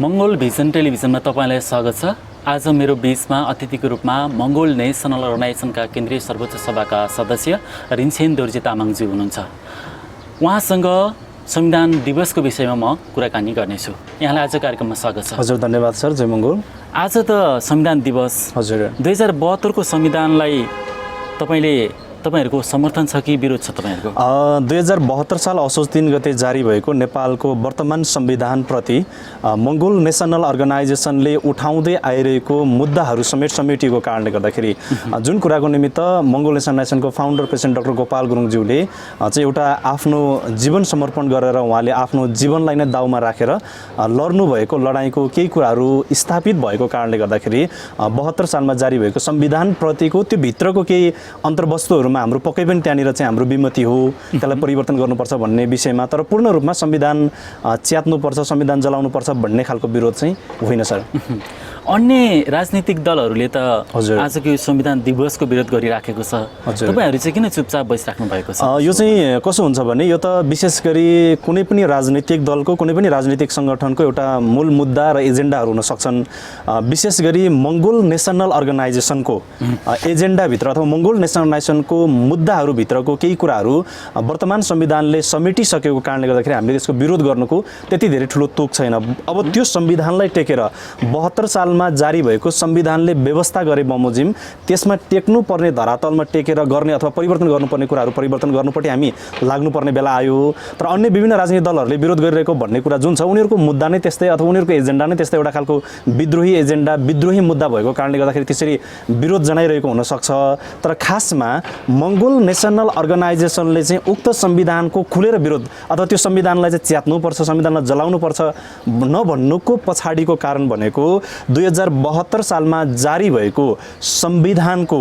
Mongol vision टेलिभिजनमा तपाईलाई स्वागत छ। आज मेरो बीचमा अतिथिको रूपमा मंगोल नेसनल अर्गनाइजेसनका केन्द्रीय सर्वोच्च सभाका सदस्य रिन्छेन दोर्जे तामाङज्यू हुनुहुन्छ। उहाँसँग संविधान दिवसको विषयमा म कुराकानी गर्नेछु। यहाँलाई आज कार्यक्रममा स्वागत छ। हजुर, धन्यवाद सर। जय मंगोल। आज त संविधान दिवस। हजुर, 2072 को संविधानलाई तपाईहरुको समर्थन छ कि विरोध छ तपाईहरुको? 2072 साल असोज 3 गते जारी भएको नेपालको वर्तमान संविधान प्रति मंगोल नेसनल अर्गनाइजेसनले उठाउँदै आइरहेको मुद्दाहरू समेटिएको कारणले गर्दाखेरि जुन कुराको निमित्त मंगोल नेसनल अर्गनाइजेसनको फाउन्डर प्रेसिडेन्ट डाक्टर गोपाल गुरुङज्यूले चाहिँ एउटा आफ्नो जीवन समर्पण गरेर उहाँले आफ्नो जीवनलाई नै दाउमा राखेर लड्नु भएको लडाईँको केही कुराहरू स्थापित भएको कारणले गर्दाखेरि 72 सालमा जारी भएको संविधान प्रतिको त्यो भित्रको केही अन्तर्वस्तुहरू हाम्रो पक्कै पनि त्यहाँनिर चाहिँ हाम्रो विमति हो, त्यसलाई परिवर्तन गर्नुपर्छ भन्ने विषयमा, तर पूर्ण रूपमा संविधान च्यात्नुपर्छ, संविधान जलाउनुपर्छ भन्ने खालको विरोध चाहिँ होइन सर। अन्य राजनीतिक दलहरूले त आजको यो संविधान दिवसको विरोध गरिराखेको छ, तपाईहरु चाहिँ किन चुपचाप बसिराख्नु भएको छ? यो चाहिँ कसो हुन्छ भने यो त विशेष गरी कुनै पनि राजनीतिक दलको, कुनै पनि राजनीतिक संगठनको एउटा मूल मुद्दा र एजेन्डाहरू हुन सक्छन्। विशेष गरी मंगोल नेसनल अर्गनाइजेसनको एजेन्डाभित्र अथवा मंगोल नेसनल अर्गनाइजेसनको मुद्दाहरू भित्रको केही कुराहरू वर्तमान संविधानले समेटिसकेको कारणले गर्दाखेरि हामीले त्यसको विरोध गर्नुको त्यति धेरै ठुलो तोक छैन। अब त्यो संविधानलाई टेकेर 72 सालमा जारी भएको संविधानले व्यवस्था गरे बमोजिम त्यसमा टेक्नु पर्ने धरातलमा टेकेर गर्ने अथवा परिवर्तन गर्नुपर्ने कुराहरू परिवर्तन गर्नुपर्ने हामी लाग्नुपर्ने बेला आयो। तर अन्य विभिन्न राजनीतिक दलहरूले विरोध गरिरहेको भन्ने कुरा जुन छ उनीहरूको मुद्दा नै त्यस्तै अथवा उनीहरूको एजेन्डा नै त्यस्तै, एउटा खालको विद्रोही एजेन्डा, विद्रोही मुद्दा भएको कारणले गर्दाखेरि त्यसरी विरोध जनाइरहेको हुन सक्छ। तर खासमा मंगोल नेसनल अर्गनाइजेसनले चाहिँ उक्त संविधानको खुलेर विरोध अथवा त्यो संविधानलाई चाहिँ च्यात्नुपर्छ, संविधानलाई जलाउनुपर्छ नभन्नुको पछाडिको कारण भनेको 2072 सालमा जारी भएको संविधानको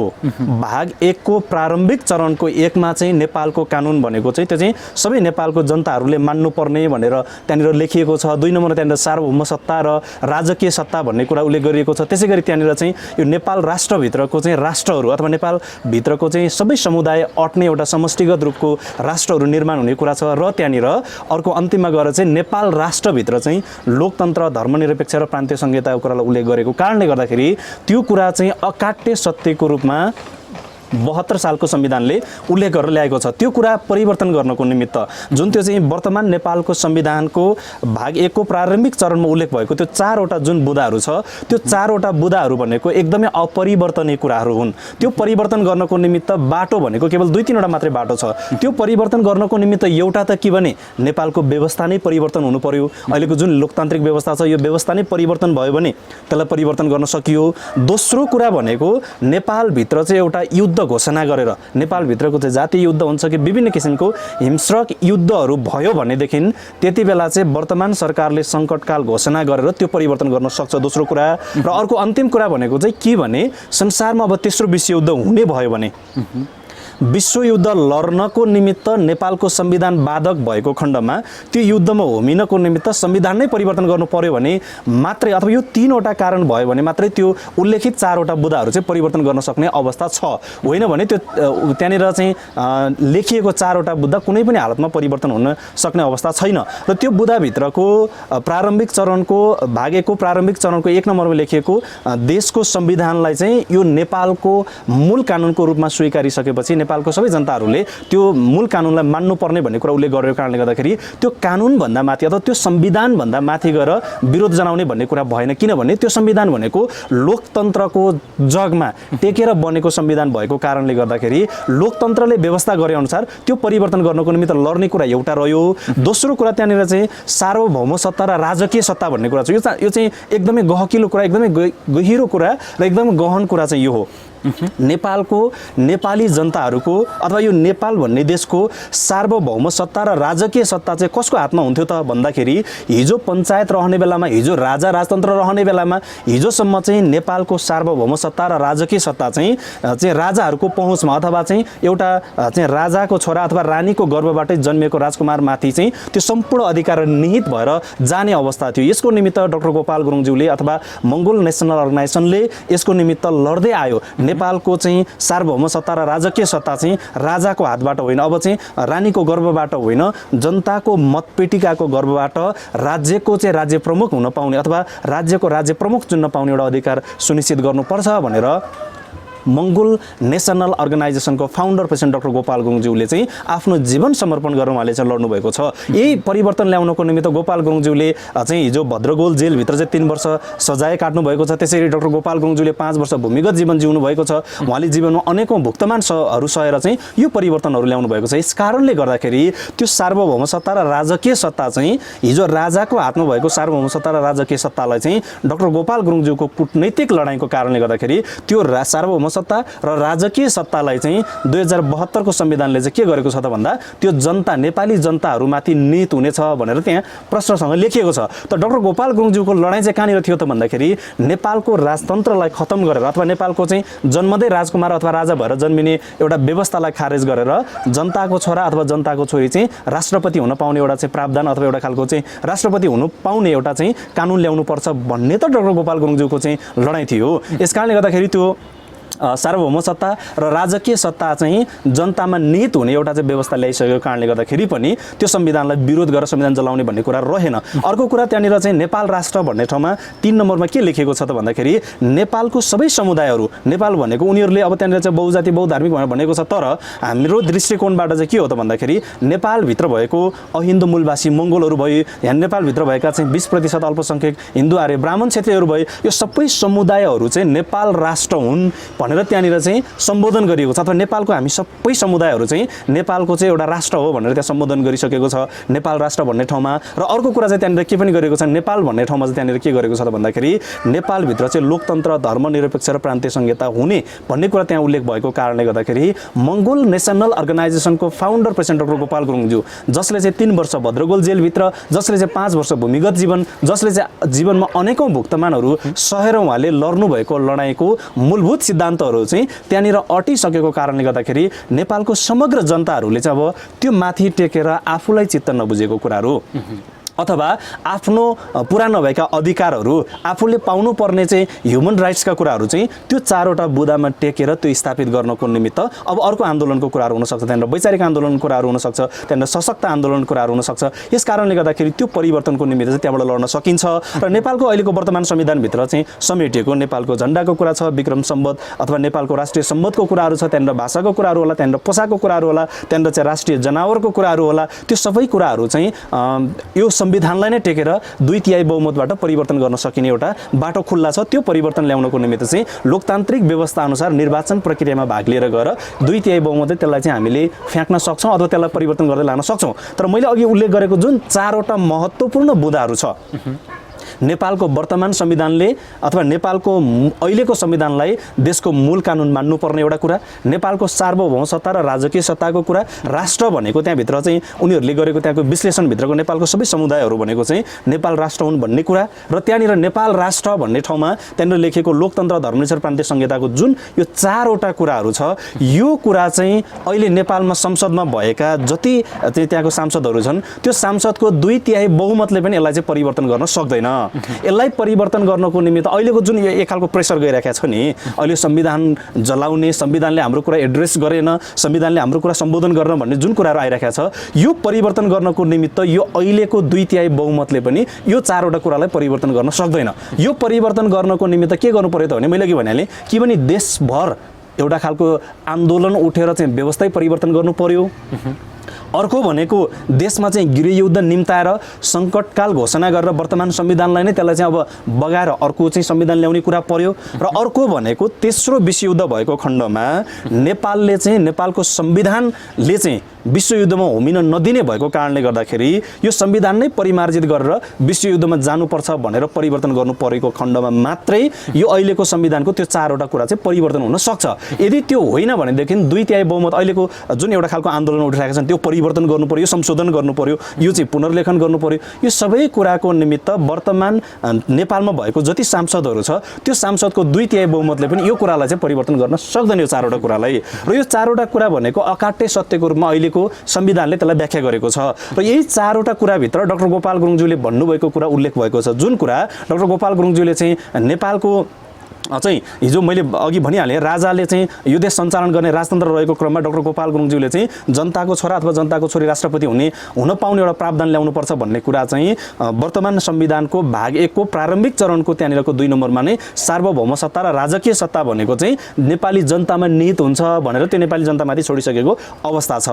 भाग 1 को प्रारम्भिक चरणको 1 मा चाहिँ नेपालको कानुन भनेको चाहिँ त्यो चाहिँ सबै नेपालको जनताहरूले मान्नुपर्ने भनेर त्यहाँनिर लेखिएको छ। 2 नम्बर त्यहाँनिर सार्वभौम सत्ता र राजकीय सत्ता भन्ने कुरा उल्लेख गरिएको छ। त्यसैगरी त्यहाँनिर चाहिँ यो नेपाल राष्ट्रभित्रको चाहिँ राष्ट्रहरू अथवा नेपाल भित्रको चाहिँ सबै समुदाय अट्ने एउटा समष्टिगत रूपको राष्ट्रहरू निर्माण हुने कुरा छ। र त्यहाँनिर अर्को अन्तिममा गएर चाहिँ नेपाल राष्ट्रभित्र चाहिँ लोकतन्त्र, धर्मनिरपेक्ष र प्रान्तीय संहिताको कुरालाई उल्लेख गरेको कारणले गर्दाखेरि त्यो कुरा चाहिँ अकाट्य सत्यको रूपमा 72 सालको संविधानले उल्लेख गरेर ल्याएको छ। त्यो कुरा परिवर्तन गर्नको निमित्त जुन त्यो चाहिँ वर्तमान नेपालको संविधानको भाग 1 को प्रारम्भिक चरणमा उल्लेख भएको त्यो 4 वटा जुन बुदाहरू छ, त्यो 4 वटा बुदाहरू भनेको एकदमै अपरिवर्तनीय कुराहरू हुन्। त्यो परिवर्तन गर्नको निमित्त बाटो भनेको केवल 2-3 वटा मात्रै बाटो छ। त्यो परिवर्तन गर्नको निमित्त एउटा त के भने नेपालको व्यवस्था नै परिवर्तन हुनु पर्यो। अहिलेको जुन लोकतान्त्रिक व्यवस्था छ यो व्यवस्था नै परिवर्तन भयो भने त्यसलाई परिवर्तन गर्न सकियो। दोस्रो कुरा भनेको नेपाल भित्र चाहिँ एउटा युद्ध घोषणा गरेर नेपाल भित्रको चाहिँ जातीय युद्ध हुन्छ कि विभिन्न किसिमको हिंस्रक युद्धहरू भयो भनेदेखि त्यति बेला चाहिँ वर्तमान सरकारले संकटकाल घोषणा गरेर त्यो परिवर्तन गर्न सक्छ। दोस्रो कुरा र अर्को अन्तिम कुरा भनेको चाहिँ के भने संसारमा अब तेस्रो विश्वयुद्ध हुने भयो भने विश्वयुद्ध लड्नको निमित्त नेपालको संविधान बाधक भएको खण्डमा त्यो युद्धमा होमिनको निमित्त संविधान नै परिवर्तन गर्नु पर्यो भने मात्रै अथवा यो 3 वटा कारण भयो भने मात्रै त्यो उल्लेखित 4 वटा बुदाहरू चाहिँ परिवर्तन गर्न सक्ने अवस्था छ। होइन भने त्यो त्यहाँनिर चाहिँ लेखिएको 4 वटा बुदा कुनै पनि हालतमा परिवर्तन हुन सक्ने अवस्था छैन। र त्यो बुदाभित्रको प्रारम्भिक चरणको भाग 1 को प्रारम्भिक चरणको 1 नम्बरमा लेखिएको देशको संविधानलाई चाहिँ यो नेपालको मूल कानुनको रूपमा स्वीकारिसकेपछि नेपालको सबै जनताहरूले त्यो मूल कानुनलाई मान्नुपर्ने भन्ने कुरा उल्लेख गरेको कारणले गर्दाखेरि त्यो कानुन भन्दा माथि अथवा त्यो संविधान भन्दा माथि गएर विरोध जनाउने भन्ने कुरा भएन। किनभने त्यो संविधान भनेको लोकतन्त्रको जगमा टेकेर बनेको संविधान भएको कारणले गर्दाखेरि लोकतन्त्रले व्यवस्था गरे अनुसार त्यो परिवर्तन गर्नको निमित्त लड्ने कुरा एउटा रह्यो। दोस्रो कुरा त्यहाँनिर चाहिँ सार्वभौम सत्ता र राजकीय सत्ता भन्ने कुरा छ। यो चाहिँ एकदमै गहकिलो कुरा, एकदमै गहिरो कुरा र एकदमै गहन कुरा चाहिँ यो हो। नेपालको नेपाली जनताहरूको अथवा यो नेपाल भन्ने देशको सार्वभौम सत्ता र राजकीय सत्ता चाहिँ कसको हातमा हुन्थ्यो त भन्दाखेरि हिजो पञ्चायत रहने बेलामा, हिजो राजा राजतन्त्र रहने बेलामा हिजोसम्म चाहिँ नेपालको सार्वभौम सत्ता र राजकीय सत्ता चाहिँ राजाहरूको पहुँचमा अथवा चाहिँ एउटा चाहिँ राजाको छोरा अथवा रानीको गर्भबाटै जन्मिएको राजकुमारमाथि चाहिँ त्यो सम्पूर्ण अधिकार निहित भएर जाने अवस्था थियो। यसको निमित्त डाक्टर गोपाल गुरुङज्यूले अथवा मंगोल नेसनल अर्गनाइजेसनले यसको निमित्त लड्दै आयो। नेपालको चाहिँ सार्वभौम सत्ता र राजकीय सत्ता चाहिँ राजाको हातबाट होइन, अब चाहिँ रानीको गर्भबाट होइन, जनताको मतपेटिकाको गर्भबाट राज्यको चाहिँ राज्य प्रमुख हुन पाउने अथवा राज्यको राज्य प्रमुख चुन्न पाउने एउटा अधिकार सुनिश्चित गर्नुपर्छ भनेर मङ्गोल नेसनल अर्गनाइजेसनको फाउन्डर प्रेसिडेन्ट डाक्टर गोपाल गुरुङज्यूले चाहिँ आफ्नो जीवन समर्पण गरेर उहाँले चाहिँ लड्नु भएको छ। यही परिवर्तन ल्याउनको निमित्त गोपाल गुरुङज्यूले चाहिँ हिजो भद्रगोल जेलभित्र चाहिँ 3 वर्ष सजाय काट्नु भएको छ। त्यसैगरी डाक्टर गोपाल गुरुङज्यूले 5 वर्ष भूमिगत जीवन जिउनु भएको छ। उहाँले जीवनमा अनेकौँ भुक्तमानहरू सहेर चाहिँ यो परिवर्तनहरू ल्याउनु भएको छ। यस कारणले गर्दाखेरि त्यो सार्वभौम सत्ता र राजकीय सत्ता चाहिँ हिजो राजाको हातमा भएको सार्वभौम सत्ता र राजकीय सत्तालाई चाहिँ डाक्टर गोपाल गुरुङज्यूको कूटनैतिक लडाइँको कारणले गर्दाखेरि त्यो सार्वभौम सत्ता र राजकीय सत्तालाई चाहिँ 2072 को संविधानले चाहिँ के गरेको छ त भन्दा त्यो जनता नेपाली जनताहरूमाथि नीत हुनेछ भनेर त्यहाँ प्रश्नसँग लेखिएको छ। त डाक्टर गोपाल गुरुङज्यूको लडाइँ चाहिँ कहाँनिर थियो त भन्दाखेरि नेपालको राजतन्त्रलाई खतम गरेर अथवा नेपालको चाहिँ जन्मदै राजकुमार अथवा राजा भएर जन्मिने एउटा व्यवस्थालाई खारेज गरेर जनताको छोरा अथवा जनताको छोरी चाहिँ राष्ट्रपति हुन पाउने एउटा चाहिँ प्रावधान अथवा एउटा खालको चाहिँ राष्ट्रपति हुनु पाउने एउटा चाहिँ कानुन ल्याउनु पर्छ भन्ने त डाक्टर गोपाल गुरुङज्यूको चाहिँ लडाइँ थियो। यसकारणले गर्दाखेरि त्यो सार्वभौम सत्ता र राजकीय सत्ता चाहिँ जनतामा निहित हुने एउटा चाहिँ व्यवस्था ल्याइसकेको कारणले गर्दाखेरि पनि त्यो संविधानलाई विरोध गरेर संविधान जलाउने भन्ने कुरा रहेन। अर्को कुरा त्यहाँनिर चाहिँ नेपाल राष्ट्र भन्ने ठाउँमा 3 नम्बरमा के लेखिएको छ त भन्दाखेरि नेपालको सबै समुदायहरू, नेपाल भनेको उनीहरूले अब त्यहाँनिर चाहिँ बहुजाति बहुधार्मिक भनेर भनेको छ, तर हाम्रो दृष्टिकोणबाट चाहिँ के हो त भन्दाखेरि नेपालभित्र भएको अहिन्दू मूलवासी मङ्गोलहरू भयो, यहाँ नेपालभित्र भएका चाहिँ 20% अल्पसङ्ख्यक हिन्दू आर्य ब्राह्मण क्षेत्रीहरू भयो, यो सबै समुदायहरू चाहिँ नेपाल राष्ट्र हुन् भनेर त्यहाँनिर चाहिँ सम्बोधन गरिएको छ। अथवा नेपालको हामी सबै समुदायहरू चाहिँ नेपालको चाहिँ एउटा राष्ट्र हो भनेर त्यहाँ सम्बोधन गरिसकेको छ नेपाल राष्ट्र भन्ने ठाउँमा। र अर्को कुरा चाहिँ त्यहाँनिर के पनि गरेको छ, नेपाल भन्ने ठाउँमा चाहिँ त्यहाँनिर के गरेको छ त भन्दाखेरि नेपालभित्र चाहिँ लोकतन्त्र, धर्मनिरपेक्ष र प्रान्तीय संहिता हुने भन्ने कुरा त्यहाँ उल्लेख भएको कारणले गर्दाखेरि मङ्गोल नेसनल अर्गनाइजेसनको फाउन्डर प्रेसिडेन्ट डाक्टर गोपाल गुरुङज्यू, जसले चाहिँ 3 वर्ष भद्रगोल जेलभित्र, जसले चाहिँ 5 वर्ष भूमिगत जीवन, जसले चाहिँ जीवनमा अनेकौँ भुक्तमानहरू सहेर उहाँले लड्नु भएको लडाइँको मूलभूत सिद्धान्तहरू चाहिँ त्यहाँनिर अटिसकेको कारणले गर्दाखेरि नेपालको समग्र जनताहरूले चाहिँ अब त्यो माथि टेकेर आफूलाई चित्त नबुझेको कुराहरू अथवा आफ्नो पुरा नभएका अधिकारहरू, आफूले पाउनुपर्ने चाहिँ ह्युमन राइट्सका कुराहरू चाहिँ त्यो 4वटा बुदामा टेकेर त्यो स्थापित गर्नको निमित्त अब अर्को आन्दोलनको कुराहरू हुनसक्छ, त्यहाँनिर वैचारिक आन्दोलनको कुराहरू हुनसक्छ, त्यहाँनिर सशक्त आन्दोलनको कुराहरू हुनसक्छ। यस कारणले गर्दाखेरि त्यो परिवर्तनको निमित्त चाहिँ त्यहाँबाट लड्न सकिन्छ। र नेपालको अहिलेको वर्तमान संविधानभित्र चाहिँ समेटिएको नेपालको झन्डाको कुरा छ, विक्रम सम्वत अथवा नेपालको राष्ट्रिय सम्वतको कुराहरू छ, त्यहाँनिर भाषाको कुराहरू होला, त्यहाँनिर पोसाकको कुराहरू होला, त्यहाँनिर चाहिँ राष्ट्रिय जनावरको कुराहरू होला। त्यो सबै कुराहरू चाहिँ यो संविधानलाई नै टेकेर 2/3 बहुमतबाट परिवर्तन गर्न सकिने एउटा बाटो खुल्ला छ। त्यो परिवर्तन ल्याउनको निमित्त चाहिँ लोकतान्त्रिक व्यवस्था अनुसार निर्वाचन प्रक्रियामा भाग लिएर गएर 2/3 बहुमतले त्यसलाई चाहिँ हामीले फ्याँक्न सक्छौँ अथवा त्यसलाई परिवर्तन गर्दै लान सक्छौँ। तर मैले अघि उल्लेख गरेको जुन 4वटा महत्त्वपूर्ण बुदाहरू छ, नेपालको वर्तमान संविधानले अथवा नेपालको अहिलेको संविधानलाई देशको मूल कानुन मान्नुपर्ने एउटा कुरा, नेपालको सार्वभौम सत्ता र राजकीय सत्ताको कुरा, राष्ट्र भनेको त्यहाँभित्र चाहिँ उनीहरूले गरेको त्यहाँको विश्लेषणभित्रको नेपालको सबै समुदायहरू भनेको चाहिँ नेपाल राष्ट्र हुन् भन्ने कुरा, र त्यहाँनिर नेपाल राष्ट्र भन्ने ठाउँमा त्यहाँनिर लेखेको लोकतन्त्र, धर्मनिरपेक्ष प्रान्तीय संहिताको जुन यो 4वटा कुराहरू छ, यो कुरा चाहिँ अहिले नेपालमा संसदमा भएका जति चाहिँ त्यहाँको सांसदहरू छन् त्यो सांसदको 2/3 बहुमतले पनि यसलाई चाहिँ परिवर्तन गर्न सक्दैन। यसलाई परिवर्तन गर्नको निमित्त अहिलेको जुन एक खालको प्रेसर गइरहेको छ नि, अहिले संविधान जलाउने, संविधानले हाम्रो कुरा एड्रेस गरेन, संविधानले हाम्रो कुरा सम्बोधन गर्न भन्ने जुन कुराहरू आइरहेको छ, यो परिवर्तन गर्नको निमित्त यो अहिलेको 2/3 बहुमतले पनि यो 4वटा कुरालाई परिवर्तन गर्न सक्दैन। यो परिवर्तन गर्नको निमित्त के गर्नु पर्यो त भने मैले अघि भनिहालेँ कि पनि देशभर एउटा खालको आन्दोलन उठेर चाहिँ व्यवस्था परिवर्तन गर्नु पर्यो। अर्को भनेको देशमा चाहिँ गृहयुद्ध निम्ताएर सङ्कटकाल घोषणा गरेर वर्तमान संविधानलाई नै त्यसलाई चाहिँ अब बगाएर अर्को चाहिँ संविधान ल्याउने कुरा पर्यो। र अर्को भनेको तेस्रो विश्वयुद्ध भएको खण्डमा नेपालले चाहिँ नेपालको संविधानले चाहिँ विश्वयुद्धमा होमिन नदिने भएको कारणले गर्दाखेरि यो संविधान नै परिमार्जित गरेर विश्वयुद्धमा जानुपर्छ भनेर परिवर्तन गर्नु परेको खण्डमा मात्रै यो अहिलेको संविधानको त्यो 4वटा कुरा चाहिँ परिवर्तन हुन सक्छ। यदि त्यो होइन भनेदेखि 2/3 बहुमत अहिलेको जुन एउटा खालको आन्दोलन उठिरहेको छ त्यो परिवर्तन गर्नु पर्यो, संशोधन गर्नु पर्यो, यो चाहिँ पुनर्लेखन गर्नु पर्यो। यो सबै कुराको निमित्त वर्तमान नेपालमा भएको जति सांसदहरू छ त्यो सांसदको 2/3 बहुमतले पनि यो कुरालाई चाहिँ परिवर्तन गर्न सक्दैन, यो 4वटा कुरालाई। र यो 4वटा कुरा भनेको अकाट्य सत्यको रूपमा अहिलेको संविधानले त्यसलाई व्याख्या गरेको छ। र यही 4वटा कुराभित्र डाक्टर गोपाल गुरुङज्यूले भन्नुभएको कुरा उल्लेख भएको छ, जुन कुरा डाक्टर गोपाल गुरुङज्यूले चाहिँ नेपालको चाहिँ हिजो मैले अघि भनिहालेँ राजाले चाहिँ यो देश सञ्चालन गर्ने राजतन्त्र रहेको क्रममा डाक्टर गोपाल गुरुङज्यूले चाहिँ जनताको छोरा अथवा जनताको छोरी राष्ट्रपति हुन पाउने एउटा प्रावधान ल्याउनुपर्छ भन्ने कुरा चाहिँ वर्तमान संविधानको भाग 1 को प्रारम्भिक चरणको त्यहाँनिरको 2 नम्बरमा नै सार्वभौम सत्ता र राजकीय सत्ता भनेको चाहिँ नेपाली जनतामा निहित हुन्छ भनेर त्यो नेपाली जनतामाथि छोडिसकेको अवस्था छ।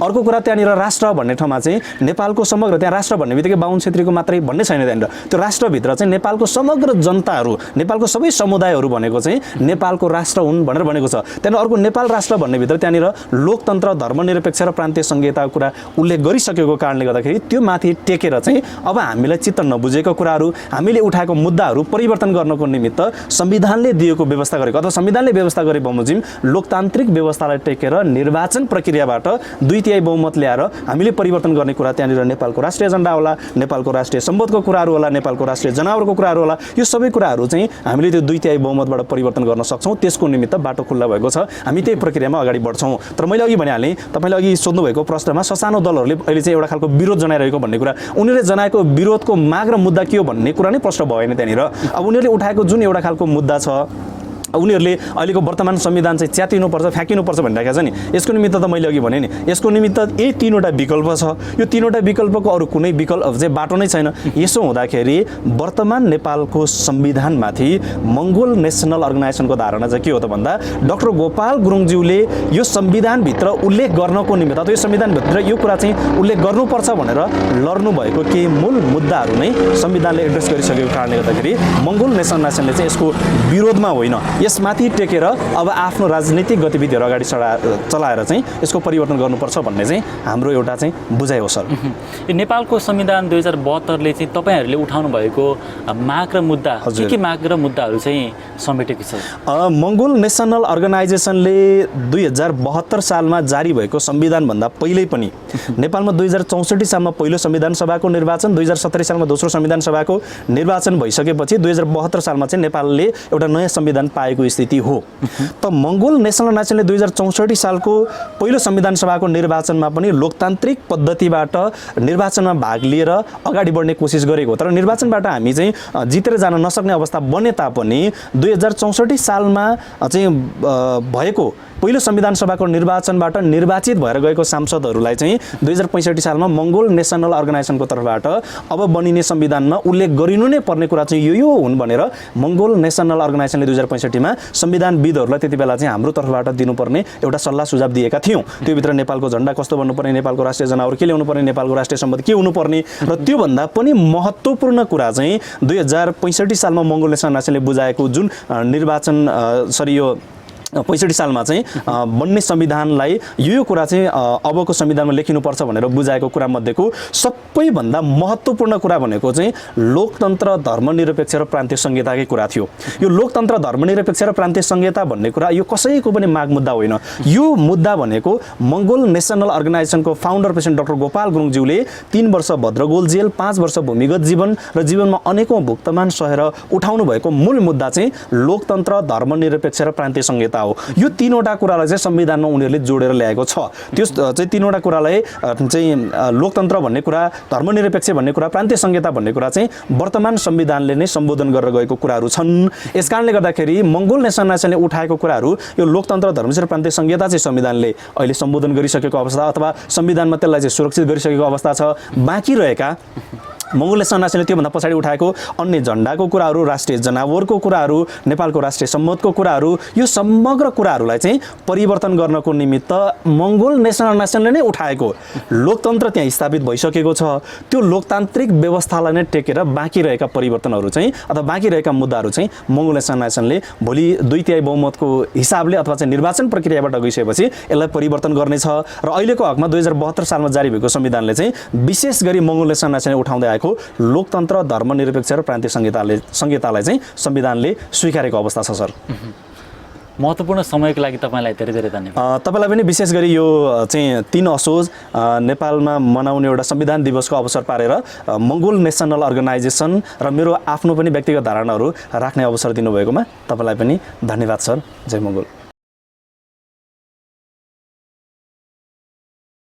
अर्को कुरा त्यहाँनिर राष्ट्र भन्ने ठाउँमा चाहिँ नेपालको समग्र त्यहाँ राष्ट्र भन्ने बित्तिकै बाहुन क्षेत्रीको मात्रै भन्ने छैन त्यहाँनिर त्यो राष्ट्रभित्र चाहिँ नेपालको समग्र जनताहरू नेपालको सबै समुदायहरू भनेको चाहिँ नेपालको राष्ट्र हुन् भनेर भनेको छ। त्यहाँनिर अर्को नेपाल राष्ट्र भन्ने भित्र त्यहाँनिर लोकतन्त्र धर्मनिरपेक्ष र प्रान्तीय संहिताको कुरा उल्लेख गरिसकेको कारणले गर्दाखेरि त्यो माथि टेकेर चाहिँ अब हामीलाई चित्त नबुझेको कुराहरू हामीले उठाएको मुद्दाहरू परिवर्तन गर्नको निमित्त संविधानले दिएको व्यवस्था गरेको अथवा संविधानले व्यवस्था गरे बमोजिम लोकतान्त्रिक व्यवस्थालाई टेकेर निर्वाचन प्रक्रियाबाट 2/3 बहुमत ल्याएर हामीले परिवर्तन गर्ने कुरा त्यहाँनिर नेपालको राष्ट्रिय एजेन्डा होला, नेपालको राष्ट्रिय सम्बोधको कुराहरू होला, नेपालको राष्ट्रिय जनावरको कुराहरू होला। यो सबै कुराहरू चाहिँ हामीले त्यो 2/3 बहुमतबाट परिवर्तन गर्न सक्छौँ। त्यसको निमित्त बाटो खुल्ला भएको छ। हामी त्यही प्रक्रियामा अगाडि बढ्छौँ। तर मैले अघि भनिहालेँ तपाईँले अघि सोध्नुभएको प्रश्नमा ससानो दलहरूले अहिले चाहिँ एउटा खालको विरोध जनाइरहेको भन्ने कुरा उनीहरूले जनाएको विरोधको माग र मुद्दा के हो भन्ने कुरा नै प्रश्न भएन त्यहाँनिर। अब उनीहरूले उठाएको जुन एउटा खालको मुद्दा छ उनीहरूले अहिलेको वर्तमान संविधान चाहिँ च्यातिनुपर्छ फ्याँकिनुपर्छ भनिरहेको छ नि यसको निमित्त त मैले अघि भने नि यसको निमित्त यही 3वटा विकल्प छ। यो 3वटा विकल्पको अरू कुनै विकल्प चाहिँ बाटो नै छैन। यसो हुँदाखेरि वर्तमान नेपालको संविधानमाथि मङ्गोल नेसनल अर्गनाइजेसनको धारणा चाहिँ के हो त भन्दा डाक्टर गोपाल गुरुङज्यूले यो संविधानभित्र उल्लेख गर्नको निमित्त अथवा यो संविधानभित्र यो कुरा चाहिँ उल्लेख गर्नुपर्छ भनेर लड्नु भएको केही मूल मुद्दाहरू नै संविधानले एड्रेस गरिसकेको कारणले गर्दाखेरि मङ्गोल नेसनल नेसनले चाहिँ यसको विरोधमा होइन यसमाथि टेकेर अब आफ्नो राजनीतिक गतिविधिहरू अगाडि चलाएर चाहिँ यसको परिवर्तन गर्नुपर्छ भन्ने चाहिँ हाम्रो एउटा चाहिँ बुझाइ हो सर। यो नेपालको संविधान 2072ले चाहिँ तपाईँहरूले उठाउनु भएको माग र मुद्दा के माग र मुद्दाहरू चाहिँ समेटेको छ? मङ्गोल नेसनल अर्गनाइजेसनले 2072 सालमा जारी भएको संविधानभन्दा पहिल्यै पनि नेपालमा 2064 सालमा पहिलो संविधान सभाको निर्वाचन 2070 सालमा दोस्रो संविधान सभाको निर्वाचन भइसकेपछि 2072 सालमा चाहिँ नेपालले एउटा नयाँ संविधान पाएको स्थिति हो। त मङ्गोल नेसनल नेसनले 2064 सालको पहिलो संविधान सभाको निर्वाचनमा पनि लोकतान्त्रिक पद्धतिबाट निर्वाचनमा भाग लिएर अगाडि बढ्ने कोसिस गरेको तर निर्वाचनबाट हामी चाहिँ जितेर जान नसक्ने अवस्था बने तापनि 2064 सालमा चाहिँ भएको पहिलो संविधान सभाको निर्वाचनबाट निर्वाचित भएर गएको सांसदहरूलाई चाहिँ 2065 सालमा मङ्गोल नेसनल अर्गनाइजेसनको तर्फबाट अब बनिने संविधानमा उल्लेख गरिनु नै पर्ने कुरा चाहिँ यो हुन् भनेर मङ्गोल नेसनल अर्गनाइजेसनले 2065 संविधानविदहरूलाई त्यति बेला चाहिँ हाम्रो तर्फबाट दिनुपर्ने एउटा सल्लाह सुझाव दिएका थियौँ। त्योभित्र नेपालको झण्डा कस्तो बन्नुपर्ने, नेपालको राष्ट्रिय जनावर के ल्याउनु पर्ने, नेपालको राष्ट्रिय सम्बन्ध के हुनुपर्ने र त्योभन्दा पनि महत्त्वपूर्ण कुरा चाहिँ 2065 सालमा मङ्गोल नेसनल नेसनले बुझाएको जुन निर्वाचन यो 65 सालमा चाहिँ बन्ने संविधानलाई यो कुरा चाहिँ अबको संविधानमा लेखिनुपर्छ भनेर बुझाएको कुरा मध्येको सबैभन्दा महत्त्वपूर्ण कुरा भनेको चाहिँ लोकतन्त्र धर्मनिरपेक्ष र प्रान्तीय संहिताकै कुरा थियो। यो लोकतन्त्र धर्मनिरपेक्ष र प्रान्तीय संहिता भन्ने कुरा यो कसैको पनि माग मुद्दा होइन। यो मुद्दा भनेको मङ्गोल नेसनल अर्गनाइजेसनको फाउन्डर प्रेसिडेन्ट डाक्टर गोपाल गुरुङज्यूले 3 वर्ष भद्रगोल जेल 5 वर्ष भूमिगत जीवन र जीवनमा अनेकौं भुक्तमान सहेर उठाउनु भएको मूल मुद्दा चाहिँ लोकतन्त्र धर्मनिरपेक्ष र प्रान्तीय संहिता हो। यो 3वटा कुरालाई चाहिँ संविधानमा उनीहरूले जोडेर ल्याएको छ। त्यो चाहिँ 3वटा कुरालाई चाहिँ लोकतन्त्र भन्ने कुरा, धर्मनिरपेक्ष भन्ने कुरा, प्रान्तीय संहिता भन्ने कुरा चाहिँ वर्तमान संविधानले नै सम्बोधन गरेर गएको कुराहरू छन्। यसकारणले गर्दाखेरि मङ्गोल नेसनल नेसनले उठाएको कुराहरू यो लोकतन्त्र धर्मनिरपेक्ष प्रान्तीय संहिता चाहिँ संविधानले अहिले सम्बोधन गरिसकेको अवस्था अथवा संविधानमा त्यसलाई चाहिँ सुरक्षित गरिसकेको अवस्था छ। बाँकी रहेका मङ्गोल नेसनल नेसनले त्योभन्दा पछाडि उठाएको अन्य झण्डाको कुराहरू, राष्ट्रिय जनावरको कुराहरू, नेपालको राष्ट्रिय सम्बन्धको कुराहरू यो समग्र कुराहरूलाई चाहिँ परिवर्तन गर्नको निमित्त मङ्गोल नेसनल नेसनले नै उठाएको लोकतन्त्र त्यहाँ स्थापित भइसकेको छ। त्यो लोकतान्त्रिक व्यवस्थालाई नै टेकेर बाँकी रहेका परिवर्तनहरू चाहिँ अथवा बाँकी रहेका मुद्दाहरू चाहिँ मङ्गोल नेसनल नेसनले भोलि 2/3 बहुमतको हिसाबले अथवा चाहिँ निर्वाचन प्रक्रियाबाट गइसकेपछि यसलाई परिवर्तन गर्नेछ र अहिलेको हकमा 2072 सालमा जारी भएको संविधानले चाहिँ विशेष गरी मङ्गोल नेसनल नेसनले उठाउँदै आएको लोकतन्त्र धर्मनिरपेक्ष र प्रान्तीय संहितालाई चाहिँ संविधानले स्वीकारेको अवस्था छ सर। महत्त्वपूर्ण समयको लागि तपाईँलाई धेरै धेरै धन्यवाद। तपाईँलाई पनि विशेष गरी यो चाहिँ 3 असोज नेपालमा मनाउने एउटा संविधान दिवसको अवसर पारेर मङ्गोल नेसनल अर्गनाइजेसन र मेरो आफ्नो पनि व्यक्तिगत धारणाहरू राख्ने अवसर दिनुभएकोमा तपाईँलाई पनि धन्यवाद सर। जय मङ्गोल।